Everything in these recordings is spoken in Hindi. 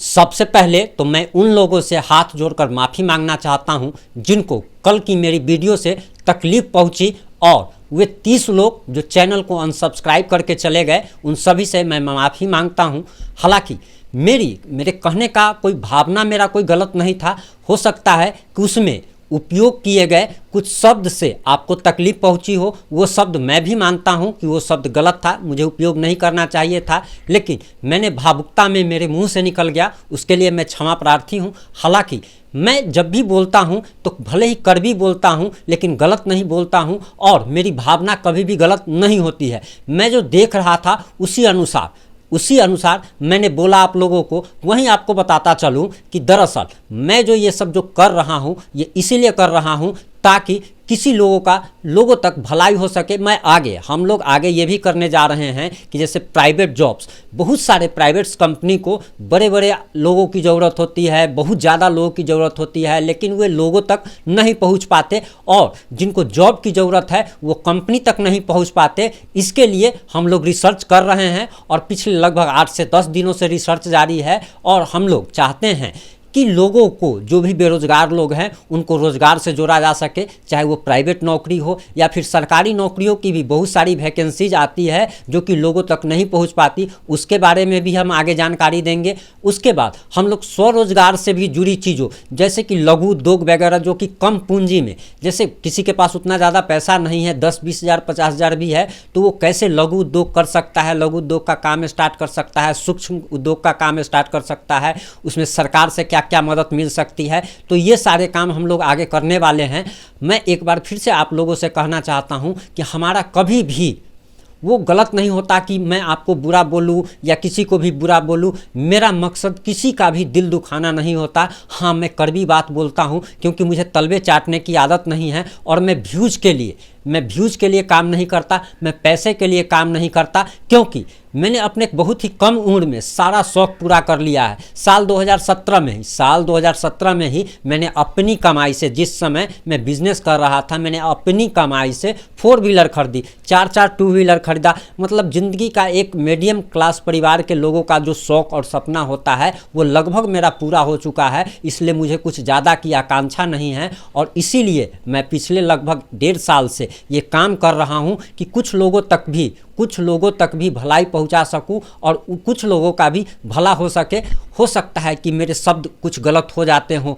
सबसे पहले तो मैं उन लोगों से हाथ जोड़कर माफ़ी मांगना चाहता हूं जिनको कल की मेरी वीडियो से तकलीफ़ पहुंची, और वे 30 लोग जो चैनल को अनसब्सक्राइब करके चले गए, उन सभी से मैं माफ़ी मांगता हूं। हालांकि मेरे कहने का कोई भावना मेरा कोई गलत नहीं था। हो सकता है कि उसमें उपयोग किए गए कुछ शब्द से आपको तकलीफ़ पहुंची हो। वो शब्द मैं भी मानता हूं कि वो शब्द गलत था, मुझे उपयोग नहीं करना चाहिए था, लेकिन मैंने भावुकता में मेरे मुंह से निकल गया, उसके लिए मैं क्षमा प्रार्थी हूं। हालांकि मैं जब भी बोलता हूं तो भले ही कड़वी बोलता हूं, लेकिन गलत नहीं बोलता हूं, और मेरी भावना कभी भी गलत नहीं होती है। मैं जो देख रहा था उसी अनुसार मैंने बोला आप लोगों को। वहीं आपको बताता चलूं कि दरअसल मैं जो ये सब जो कर रहा हूं, ये इसीलिए कर रहा हूं ताकि किसी लोगों तक भलाई हो सके। हम लोग आगे ये भी करने जा रहे हैं कि जैसे प्राइवेट जॉब्स, बहुत सारे प्राइवेट कंपनी को बड़े बड़े लोगों की ज़रूरत होती है, बहुत ज़्यादा लोगों की ज़रूरत होती है, लेकिन वे लोगों तक नहीं पहुंच पाते, और जिनको जॉब की ज़रूरत है वो कंपनी तक नहीं पहुंच पाते। इसके लिए हम लोग रिसर्च कर रहे हैं, और पिछले लगभग 8 से 10 दिनों से रिसर्च जारी है, और हम लोग चाहते हैं कि लोगों को, जो भी बेरोज़गार लोग हैं, उनको रोज़गार से जोड़ा जा सके, चाहे वो प्राइवेट नौकरी हो या फिर सरकारी नौकरियों की भी बहुत सारी वैकेंसीज आती है जो कि लोगों तक नहीं पहुंच पाती। उसके बारे में भी हम आगे जानकारी देंगे। उसके बाद हम लोग स्वरोजगार से भी जुड़ी चीज़ों, जैसे कि लघु उद्योग वगैरह, जो कि कम पूंजी में, जैसे किसी के पास उतना ज़्यादा पैसा नहीं है, 10-20 हज़ार 50 हज़ार भी है, तो वो कैसे लघु उद्योग कर सकता है, लघु उद्योग का काम स्टार्ट कर सकता है, सूक्ष्म उद्योग का काम स्टार्ट कर सकता है, उसमें सरकार से क्या मदद मिल सकती है। तो ये सारे काम हम लोग आगे करने वाले हैं। मैं एक बार फिर से आप लोगों से कहना चाहता हूं कि हमारा कभी भी वो गलत नहीं होता कि मैं आपको बुरा बोलूं या किसी को भी बुरा बोलूं। मेरा मकसद किसी का भी दिल दुखाना नहीं होता। हाँ, मैं कड़वी बात बोलता हूं क्योंकि मुझे तलवे चाटने की आदत नहीं है, और मैं व्यूज़ के लिए काम नहीं करता, मैं पैसे के लिए काम नहीं करता, क्योंकि मैंने अपने बहुत ही कम उम्र में सारा शौक़ पूरा कर लिया है। साल 2017 में ही मैंने अपनी कमाई से, जिस समय मैं बिज़नेस कर रहा था, मैंने अपनी कमाई से 4 व्हीलर खरीदी, 4 टू व्हीलर खरीदा। मतलब ज़िंदगी का एक मीडियम क्लास परिवार के लोगों का जो शौक़ और सपना होता है वो लगभग मेरा पूरा हो चुका है। इसलिए मुझे कुछ ज़्यादा की आकांक्षा नहीं है, और इसीलिए मैं पिछले लगभग 1.5 साल से ये काम कर रहा हूँ कि कुछ लोगों तक भी भलाई पहुँचा सकूँ, और कुछ लोगों का भी भला हो सके। हो सकता है कि मेरे शब्द कुछ गलत हो जाते हों,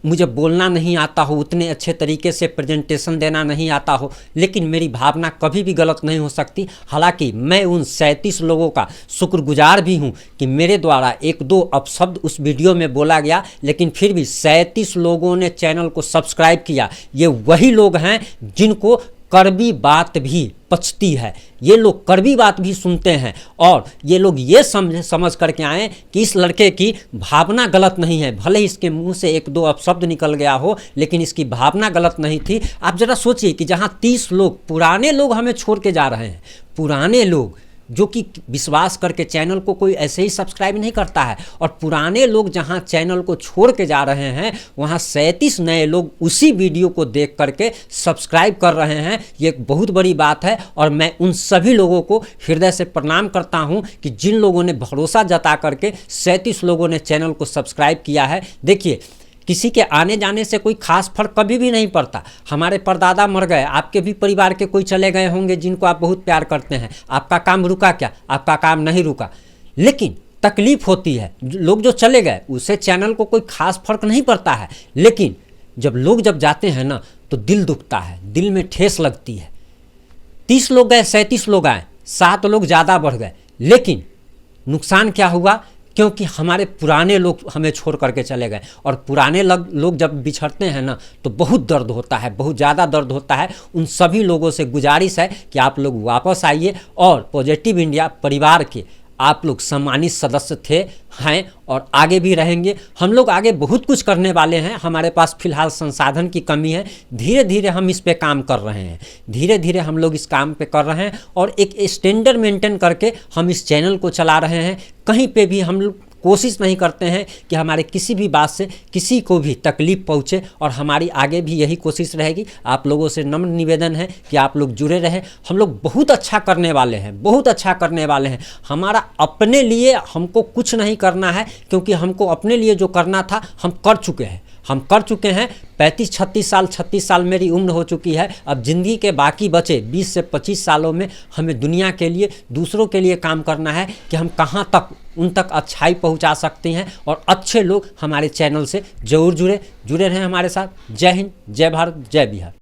मुझे बोलना नहीं आता हो, उतने अच्छे तरीके से प्रेजेंटेशन देना नहीं आता हो, लेकिन मेरी भावना कभी भी गलत नहीं हो सकती। हालांकि मैं उन 37 लोगों का शुक्रगुजार भी हूं कि मेरे द्वारा 1-2 अपशब्द उस वीडियो में बोला गया, लेकिन फिर भी 37 लोगों ने चैनल को सब्सक्राइब किया। ये वही लोग हैं जिनको कड़वी बात भी पचती है, ये लोग कड़वी बात भी सुनते हैं, और ये लोग ये समझ करके आए कि इस लड़के की भावना गलत नहीं है। भले ही इसके मुंह से 1-2 अपशब्द निकल गया हो, लेकिन इसकी भावना गलत नहीं थी। आप ज़रा सोचिए कि जहाँ 30 लोग, पुराने लोग हमें छोड़ के जा रहे हैं, पुराने लोग जो कि विश्वास करके चैनल को कोई ऐसे ही सब्सक्राइब नहीं करता है, और पुराने लोग जहां चैनल को छोड़ के जा रहे हैं, वहां 37 नए लोग उसी वीडियो को देख करके सब्सक्राइब कर रहे हैं। ये एक बहुत बड़ी बात है, और मैं उन सभी लोगों को हृदय से प्रणाम करता हूं कि जिन लोगों ने भरोसा जता करके 37 लोगों ने चैनल को सब्सक्राइब किया है। देखिए, किसी के आने जाने से कोई खास फर्क कभी भी नहीं पड़ता। हमारे परदादा मर गए, आपके भी परिवार के कोई चले गए होंगे जिनको आप बहुत प्यार करते हैं, आपका काम रुका क्या? आपका काम नहीं रुका, लेकिन तकलीफ होती है। लोग जो चले गए उससे चैनल को कोई खास फर्क नहीं पड़ता है, लेकिन जब जाते हैं ना तो दिल दुखता है, दिल में ठेस लगती है। 30 लोग गए, 37 लोग आए, 7 लोग ज़्यादा बढ़ गए, लेकिन नुकसान क्या हुआ? क्योंकि हमारे पुराने लोग हमें छोड़ करके चले गए, और पुराने लोग जब बिछड़ते हैं ना तो बहुत दर्द होता है, बहुत ज़्यादा दर्द होता है। उन सभी लोगों से गुजारिश है कि आप लोग वापस आइए, और पॉजिटिव इंडिया परिवार के आप लोग सम्मानित सदस्य हैं और आगे भी रहेंगे। हम लोग आगे बहुत कुछ करने वाले हैं। हमारे पास फिलहाल संसाधन की कमी है, धीरे धीरे हम इस पे काम कर रहे हैं, धीरे धीरे हम लोग इस काम पे कर रहे हैं, और एक स्टैंडर्ड मेंटेन करके हम इस चैनल को चला रहे हैं। कहीं पे भी हम लोग कोशिश नहीं करते हैं कि हमारे किसी भी बात से किसी को भी तकलीफ़ पहुँचे। और हमारी आगे भी यही कोशिश रहेगी। आप लोगों से नम्र निवेदन है कि आप लोग जुड़े रहें। हम लोग बहुत अच्छा करने वाले हैं, बहुत अच्छा करने वाले हैं। हमारा अपने लिए हमको कुछ नहीं करना है, क्योंकि हमको अपने लिए जो करना था हम कर चुके हैं। हम कर चुके हैं। 36 साल मेरी उम्र हो चुकी है। अब ज़िंदगी के बाकी बचे 20 से 25 सालों में हमें दुनिया के लिए, दूसरों के लिए काम करना है कि हम कहाँ तक उन तक अच्छाई पहुँचा सकते हैं। और अच्छे लोग हमारे चैनल से ज़रूर जुड़े रहें हमारे साथ। जय हिंद, जय भारत, जय बिहार।